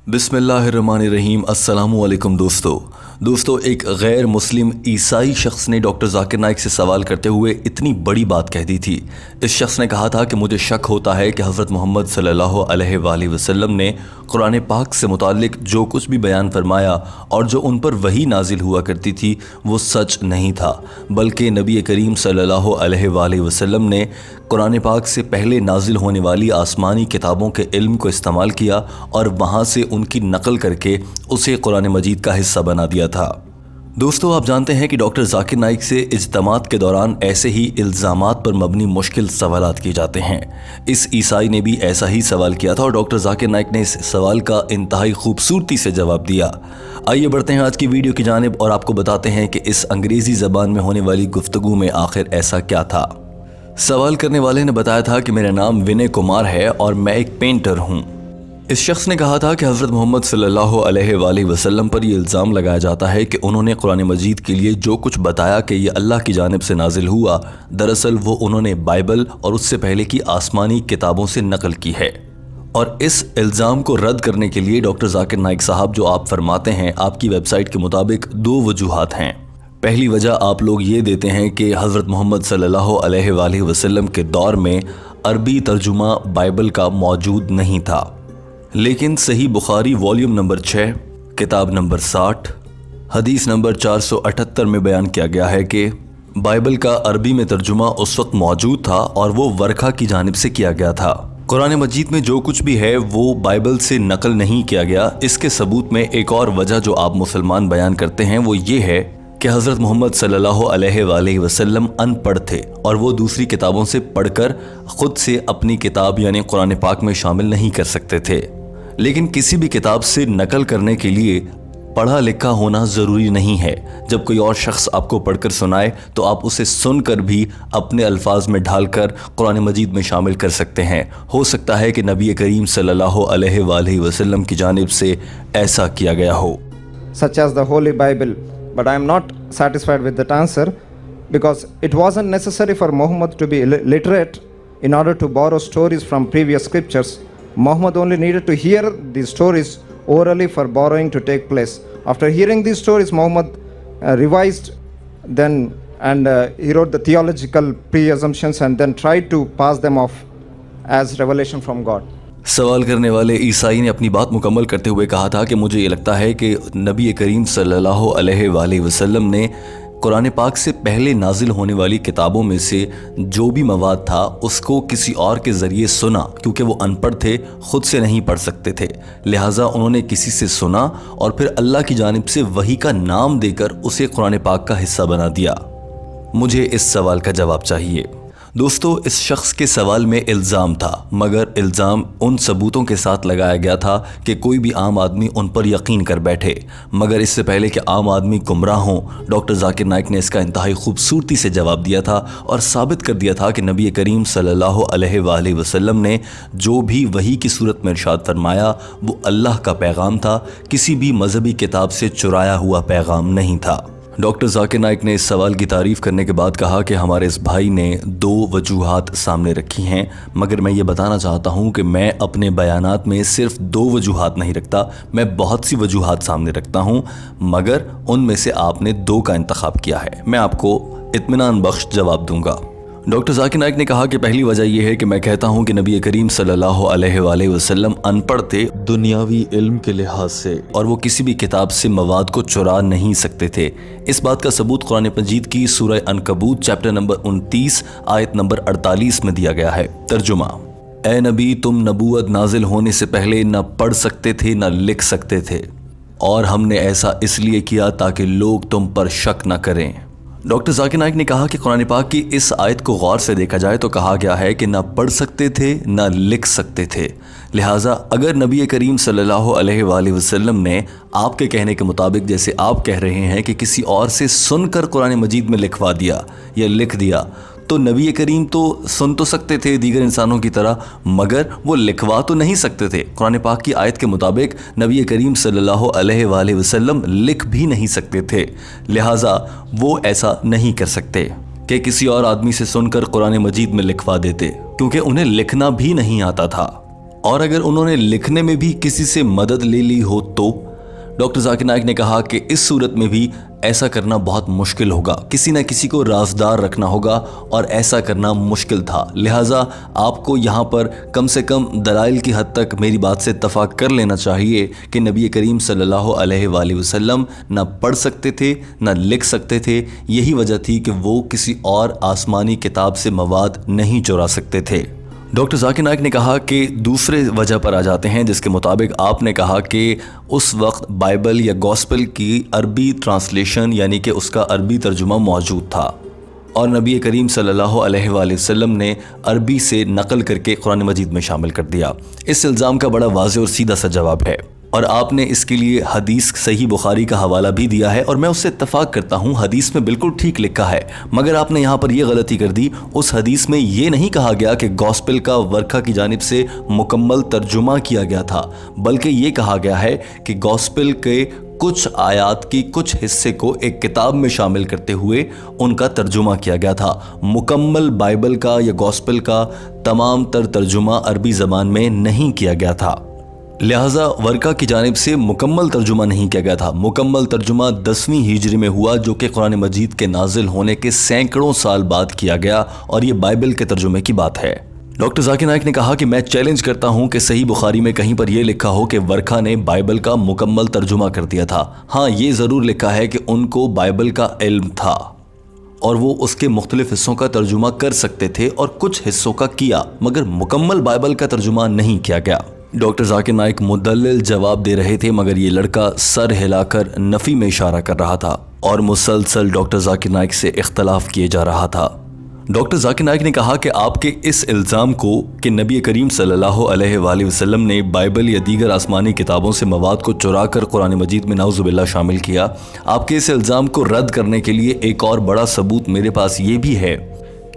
बिस्मिल्लाहिर्रहमानिर्रहीम। अस्सलामुअलैकुम दोस्तों एक गैर मुस्लिम ईसाई शख्स ने डॉक्टर जाकिर नाइक से सवाल करते हुए इतनी बड़ी बात कह दी थी। इस शख्स ने कहा था कि मुझे शक होता है कि हज़रत मोहम्मद सल्लल्लाहु अलैहि वसल्लम ने कुरान पाक से मुताल्लिक जो कुछ भी बयान फरमाया और जो उन पर वही नाजिल हुआ करती थी वो सच नहीं था, बल्कि नबी करीम सल्लल्लाहु अलैहि वसल्लम ने कुरान पाक से पहले नाजिल होने वाली आसमानी किताबों के इल्म को इस्तेमाल किया और वहाँ से उनकी नकल करके उसे कुरान मजीद का हिस्सा बना दिया था। दोस्तों, आप जानते हैं कि डॉक्टर जाकिर नाइक से इज्तिमात के दौरान ऐसे ही इल्ज़ामात पर मबनी मुश्किल सवालात किए जाते हैं। इस ईसाई ने भी ऐसा ही सवाल किया था और डॉक्टर जाकिर नाइक ने इस सवाल का इंतहाई खूबसूरती से जवाब दिया। आइए बढ़ते हैं आज की वीडियो की जानिब और आपको बताते हैं कि इस अंग्रेज़ी ज़बान में होने वाली गुफ्तगू में आखिर ऐसा क्या था। सवाल करने वाले ने बताया था कि मेरा नाम विनय कुमार है और मैं एक पेंटर हूँ। इस शख्स ने कहा था कि हज़रत मोहम्मद सल्लल्लाहु अलैहि वसल्लम पर यह इल्ज़ाम लगाया जाता है कि उन्होंने कुरान मजीद के लिए जो कुछ बताया कि यह अल्लाह की जानिब से नाजिल हुआ, दरअसल वो उन्होंने बाइबल और उससे पहले की आसमानी किताबों से नकल की है। और इस इल्ज़ाम को रद्द करने के लिए डॉक्टर जाकिर नाइक साहब जो आप फरमाते हैं, आपकी वेबसाइट के मुताबिक दो वजूहात हैं। पहली वजह आप लोग ये देते हैं कि हज़रत मोहम्मद सल्लल्लाहु अलैहि वसल्लम के दौर में अरबी तर्जुमा बाइबल का मौजूद नहीं था, लेकिन सही बुखारी वॉल्यूम नंबर 6 किताब नंबर 60 हदीस नंबर 478 में बयान किया गया है कि बाइबल का अरबी में तर्जुमा उस वक्त मौजूद था और वो वर्खा की जानिब से किया गया था। कुरान मजीद में जो कुछ भी है वो बाइबल से नकल नहीं किया गया। इसके सबूत में एक और वजह जो आप मुसलमान बयान करते हैं वो ये है कि हज़रत मोहम्मद सल्लल्लाहु अलैहि वसल्लम अनपढ़ थे और वो दूसरी किताबों से पढ़कर ख़ुद से अपनी किताब यानी कुरान पाक में शामिल नहीं कर सकते थे। लेकिन किसी भी किताब से नकल करने के लिए पढ़ा लिखा होना ज़रूरी नहीं है। जब कोई और शख्स आपको पढ़कर सुनाए तो आप उसे सुनकर भी अपने अल्फाज में ढालकर कुरान मजीद में शामिल कर सकते हैं। हो सकता है कि नबी करीम सल्लल्लाहु अलैहि वसल्लम की जानिब से ऐसा किया गया हो। Such as the Holy Bible, but I am not satisfied with that answer because it wasn't necessary for Muhammad to be literate in order to borrow stories from previous scriptures. Muhammad only needed to hear these stories orally for borrowing to take place. After hearing these stories, Muhammad revised then and he wrote the theological pre-assumptions and then tried to pass them off as revelation from God. सवाल करने वाले ईसाई ने अपनी बात मुकम्मल करते हुए कहा था कि मुझे ये लगता है कि नबी करीम सल्लल्लाहु अलैहि वसल्लम ने कुरान पाक से पहले नाजिल होने वाली किताबों में से जो भी मवाद था उसको किसी और के ज़रिए सुना, क्योंकि वो अनपढ़ थे, ख़ुद से नहीं पढ़ सकते थे। लिहाजा उन्होंने किसी से सुना और फिर अल्लाह की जानिब से वही का नाम देकर उसे कुरान पाक का हिस्सा बना दिया। मुझे इस सवाल का जवाब चाहिए। दोस्तों, इस शख्स के सवाल में इल्ज़ाम था, मगर इल्ज़ाम उन सबूतों के साथ लगाया गया था कि कोई भी आम आदमी उन पर यकीन कर बैठे। मगर इससे पहले कि आम आदमी गुमराह हों, डॉक्टर जाकिर नाइक ने इसका इंतहाई खूबसूरती से जवाब दिया था और साबित कर दिया था कि नबी करीम सल्लल्लाहु अलैहि वसल्लम ने जो भी वही की सूरत में इरशाद फरमाया वो अल्लाह का पैगाम था, किसी भी मजहबी किताब से चुराया हुआ पैगाम नहीं था। डॉक्टर जाकिर नाइक ने इस सवाल की तारीफ़ करने के बाद कहा कि हमारे इस भाई ने दो वजूहात सामने रखी हैं, मगर मैं ये बताना चाहता हूँ कि मैं अपने बयानात में सिर्फ दो वजूहात नहीं रखता, मैं बहुत सी वजूहात सामने रखता हूँ, मगर उनमें से आपने दो का इंतखाब किया है। मैं आपको इत्मीनान बख्श जवाब दूँगा। डॉक्टर जाकिर नाइक ने कहा कि पहली वजह यह है कि मैं कहता हूं कि नबी करीम सल्लल्लाहु अलैहि वसल्लम अनपढ़ थे दुनियावी इल्म के लिहाज से और वो किसी भी किताब से मवाद को चुरा नहीं सकते थे। इस बात का सबूत कुरान मजीद की सूरह अनकबूत चैप्टर नंबर 29 आयत नंबर 48 में दिया गया है। तर्जुमा: ए नबी, तुम नबूवत नाजिल होने से पहले न पढ़ सकते थे न लिख सकते थे, और हमने ऐसा इसलिए किया ताकि लोग तुम पर शक न करें। डॉक्टर जाकिर नाइक ने कहा कि कुरान पाक की इस आयत को गौर से देखा जाए तो कहा गया है कि ना पढ़ सकते थे ना लिख सकते थे। लिहाजा अगर नबी करीम सल्लल्लाहु अलैहि वसल्लम ने आपके कहने के मुताबिक, जैसे आप कह रहे हैं कि किसी और से सुनकर कुरान मजीद में लिखवा दिया या लिख दिया, तो नबी करीम तो सुन तो सकते थे दीगर इंसानों की तरह, मगर वो लिखवा तो नहीं सकते थे। कुरान पाक की आयत के मुताबिक नबी करीम सल्लल्लाहु अलैहि वसल्लम लिख भी नहीं सकते थे। लिहाजा वो ऐसा नहीं कर सकते कि किसी और आदमी से सुनकर कुरान मजीद में लिखवा देते, क्योंकि उन्हें लिखना भी नहीं आता था। اور اگر انہوں نے لکھنے میں بھی کسی سے مدد لے لی ہو تو ڈاکٹر ذاکر نائک نے کہا کہ اس صورت میں بھی ایسا کرنا بہت مشکل ہوگا، کسی نہ کسی کو رازدار رکھنا ہوگا اور ایسا کرنا مشکل تھا، لہٰذا آپ کو یہاں پر کم سے کم دلائل کی حد تک میری بات سے اتفاق کر لینا چاہیے کہ نبی کریم صلی اللہ علیہ وآلہ وسلم نہ پڑھ سکتے تھے نہ لکھ سکتے تھے، یہی وجہ تھی کہ وہ کسی اور آسمانی کتاب سے مواد نہیں چرا سکتے تھے۔ ڈاکٹر ذاکر نائک نے کہا کہ دوسرے وجہ پر آ جاتے ہیں جس کے مطابق آپ نے کہا کہ اس وقت بائبل یا گوسپل کی عربی ٹرانسلیشن یعنی کہ اس کا عربی ترجمہ موجود تھا اور نبی کریم صلی اللہ علیہ وآلہ وسلم نے عربی سے نقل کر کے قرآن مجید میں شامل کر دیا۔ اس الزام کا بڑا واضح اور سیدھا سا جواب ہے اور آپ نے اس کے لیے حدیث صحیح بخاری کا حوالہ بھی دیا ہے اور میں اس سے اتفاق کرتا ہوں، حدیث میں بالکل ٹھیک لکھا ہے، مگر آپ نے یہاں پر یہ غلطی کر دی، اس حدیث میں یہ نہیں کہا گیا کہ گوسپل کا ورکھا کی جانب سے مکمل ترجمہ کیا گیا تھا، بلکہ یہ کہا گیا ہے کہ گوسپل کے کچھ آیات کی کچھ حصے کو ایک کتاب میں شامل کرتے ہوئے ان کا ترجمہ کیا گیا تھا، مکمل بائبل کا یا گوسپل کا تمام تر ترجمہ عربی زبان میں نہیں کیا گیا تھا، لہٰذا ورقہ کی جانب سے مکمل ترجمہ نہیں کیا گیا تھا۔ مکمل ترجمہ 10ویں ہجری میں ہوا جو کہ قرآن مجید کے نازل ہونے کے سینکڑوں سال بعد کیا گیا اور یہ بائبل کے ترجمے کی بات ہے۔ ڈاکٹر ذاکر نائک نے کہا کہ میں چیلنج کرتا ہوں کہ صحیح بخاری میں کہیں پر یہ لکھا ہو کہ ورقہ نے بائبل کا مکمل ترجمہ کر دیا تھا۔ ہاں یہ ضرور لکھا ہے کہ ان کو بائبل کا علم تھا اور وہ اس کے مختلف حصوں کا ترجمہ کر سکتے تھے اور کچھ حصوں کا کیا، مگر مکمل بائبل کا ترجمہ نہیں کیا گیا۔ ڈاکٹر ذاکر نائک مدلل جواب دے رہے تھے مگر یہ لڑکا سر ہلا کر نفی میں اشارہ کر رہا تھا اور مسلسل ڈاکٹر ذاکر نائک سے اختلاف کیے جا رہا تھا۔ ڈاکٹر ذاکر نائک نے کہا کہ آپ کے اس الزام کو کہ نبی کریم صلی اللہ علیہ وآلہ وسلم نے بائبل یا دیگر آسمانی کتابوں سے مواد کو چرا کر قرآن مجید میں نعوذ باللہ شامل کیا، آپ کے اس الزام کو رد کرنے کے لیے ایک اور بڑا ثبوت میرے پاس یہ بھی ہے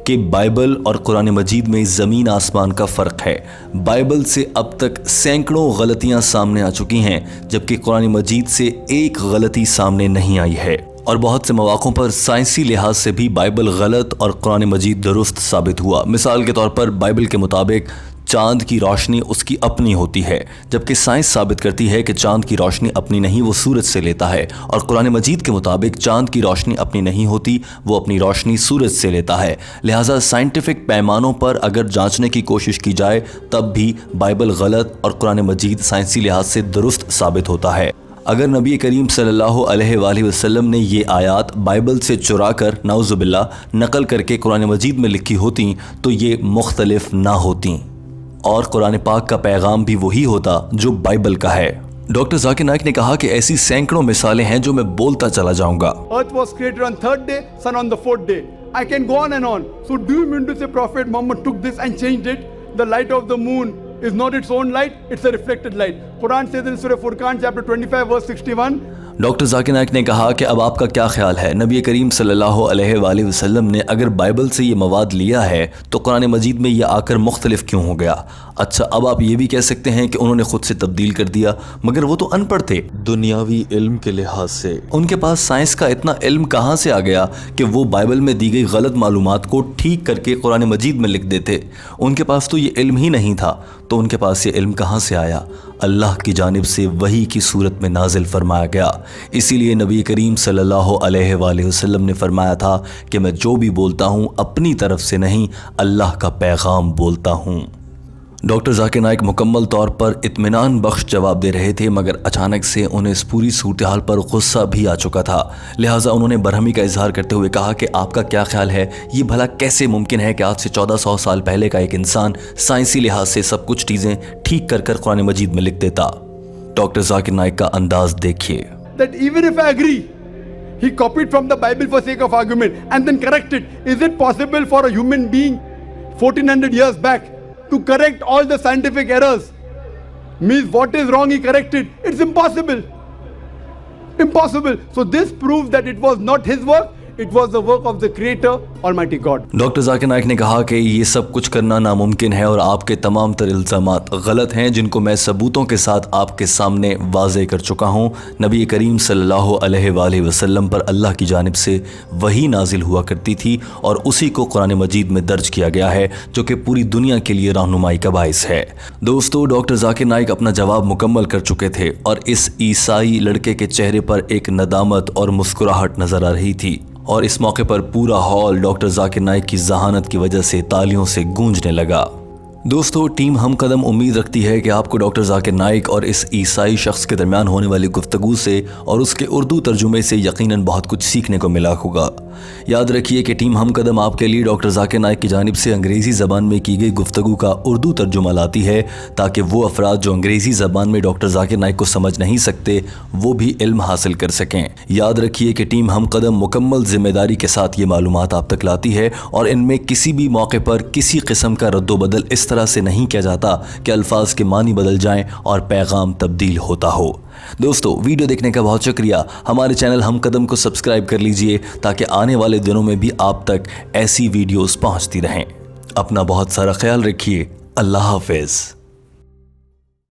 کہ بائبل اور قرآن مجید میں زمین آسمان کا فرق ہے۔ بائبل سے اب تک سینکڑوں غلطیاں سامنے آ چکی ہیں جبکہ قرآن مجید سے ایک غلطی سامنے نہیں آئی ہے، اور بہت سے مواقعوں پر سائنسی لحاظ سے بھی بائبل غلط اور قرآن مجید درست ثابت ہوا۔ مثال کے طور پر بائبل کے مطابق چاند کی روشنی اس کی اپنی ہوتی ہے جبکہ سائنس ثابت کرتی ہے کہ چاند کی روشنی اپنی نہیں، وہ سورج سے لیتا ہے، اور قرآن مجید کے مطابق چاند کی روشنی اپنی نہیں ہوتی، وہ اپنی روشنی سورج سے لیتا ہے۔ لہٰذا سائنٹیفک پیمانوں پر اگر جانچنے کی کوشش کی جائے تب بھی بائبل غلط اور قرآن مجید سائنسی لحاظ سے درست ثابت ہوتا ہے۔ اگر نبی کریم صلی اللہ علیہ وآلہ وسلم نے یہ آیات بائبل سے چرا کر نعوذ باللہ نقل کر کے قرآن مجید میں لکھی ہوتیں تو یہ مختلف نہ ہوتیں اور قرآن پاک کا پیغام بھی وہی ہوتا جو بائبل کا ہے۔ ڈاکٹر ذاکر نائک نے کہا کہ ایسی سینکڑوں مثالیں ہیں جو میں بولتا چلا جاؤں گا۔ Earth was created on 3rd day, sun on the 4th day. I can go on and on. So do you mean to say Prophet Muhammad took this and changed it? The light of the moon is not its own light, it's a reflected light. Quran says in Surah Furqan chapter 25 verse 61. Doctor Zakir Naik نے کہا کہ اب آپ کا کیا خیال ہے، نبی کریم صلی اللہ علیہ وآلہ وسلم نے اگر بائبل سے یہ مواد لیا ہے تو قرآن مجید میں یہ آ کر مختلف کیوں ہو گیا؟ اچھا اب آپ یہ بھی کہہ سکتے ہیں کہ انہوں نے خود سے تبدیل کر دیا، مگر وہ تو ان پڑھ تھے دنیاوی علم کے لحاظ سے، ان کے پاس سائنس کا اتنا علم کہاں سے آ گیا کہ وہ بائبل میں دی گئی غلط معلومات کو ٹھیک کر کے قرآن مجید میں لکھ دیتے؟ ان کے پاس تو یہ علم ہی نہیں تھا، تو ان کے پاس یہ علم کہاں سے آیا؟ اللہ کی جانب سے وحی کی صورت میں نازل فرمایا گیا۔ اسی لیے نبی کریم صلی اللہ علیہ وآلہ وسلم نے فرمایا تھا کہ میں جو بھی بولتا ہوں اپنی طرف سے نہیں، اللہ کا پیغام بولتا ہوں۔ ڈاکٹر ذاکر نائک مکمل طور پر اطمینان بخش جواب دے رہے تھے مگر اچانک سے انہیں اس پوری صورتحال پر غصہ بھی آ چکا تھا، لہٰذا انہوں نے برہمی کا اظہار کرتے ہوئے کہا کہ آپ کا کیا خیال ہے، یہ بھلا کیسے ممکن ہے کہ آج سے 1400 سال پہلے کا ایک انسان سائنسی لحاظ سے سب کچھ چیزیں ٹھیک کر کر قرآن مجید میں لکھ دیتا؟ ڈاکٹر ذاکر نائک کا انداز دیکھیے۔ That even if I agree, he copied from the Bible for sake of argument and then corrected. Is it possible for a human being 1400 years back to correct all the scientific errors? Means what is wrong he corrected. It's impossible. Impossible. So this proves that it was not his work, it was the work of the Creator, Almighty God. Doctor Zakir Naik ने कहा कि ये सब कुछ करना नामुमकिन है और आपके तमाम तर इल्ज़ामात गलत हैं जिनको मैं सबूतों के साथ आपके सामने वाज़े कर चुका हूँ। नबी करीम सल्लल्लाहु अलैहि वसल्लम पर अल्लाह की जानिब से वही नाजिल हुआ करती थी और उसी को कुरान मजीद में दर्ज किया गया है जो कि पूरी दुनिया के लिए रहनुमाई का बाइस है। दोस्तों, डॉक्टर जाकिर नाइक अपना जवाब मुकम्मल कर चुके थे और इस ईसाई लड़के के चेहरे पर एक नदामत और मुस्कुराहट नजर आ रही थी और इस मौके पर पूरा हॉल डॉक्टर जाकिर नाइक की जहानत की वजह से तालियों से गूंजने लगा। दोस्तों, टीम हम कदम उम्मीद रखती है कि आपको डॉक्टर जाकिर नाइक और इस ईसाई शख्स के दरमियान होने वाली गुफ्तगू से और उसके उर्दू तर्जुमे से यकीनन बहुत कुछ सीखने को मिला होगा। याद रखिए कि टीम हम कदम आपके लिए डॉक्टर जाकिर नाइक की जानिब से अंग्रेज़ी ज़बान में की गई गुफ्तगू का उर्दू तर्जुमा लाती है ताकि वो अफराद जो अंग्रेज़ी ज़बान में डॉक्टर जाकिर नाइक को समझ नहीं सकते वो भी इल्म हासिल कर सकें। याद रखिए कि टीम हम कदम मुकम्मल ज़िम्मेदारी के साथ ये मालूमात आप तक लाती है और इनमें किसी भी मौके पर किसी किस्म का रद्दोबदल इस तरह से नहीं किया जाता कि अल्फाज के मानी बदल जाएं और पैगाम तब्दील होता हो। दोस्तों, वीडियो देखने का बहुत शुक्रिया। हमारे चैनल हम कदम को सब्सक्राइब कर लीजिए ताकि आने वाले दिनों में भी आप तक ऐसी वीडियोस पहुंचती रहें। अपना बहुत सारा ख्याल रखिए। अल्लाह हाफिज़।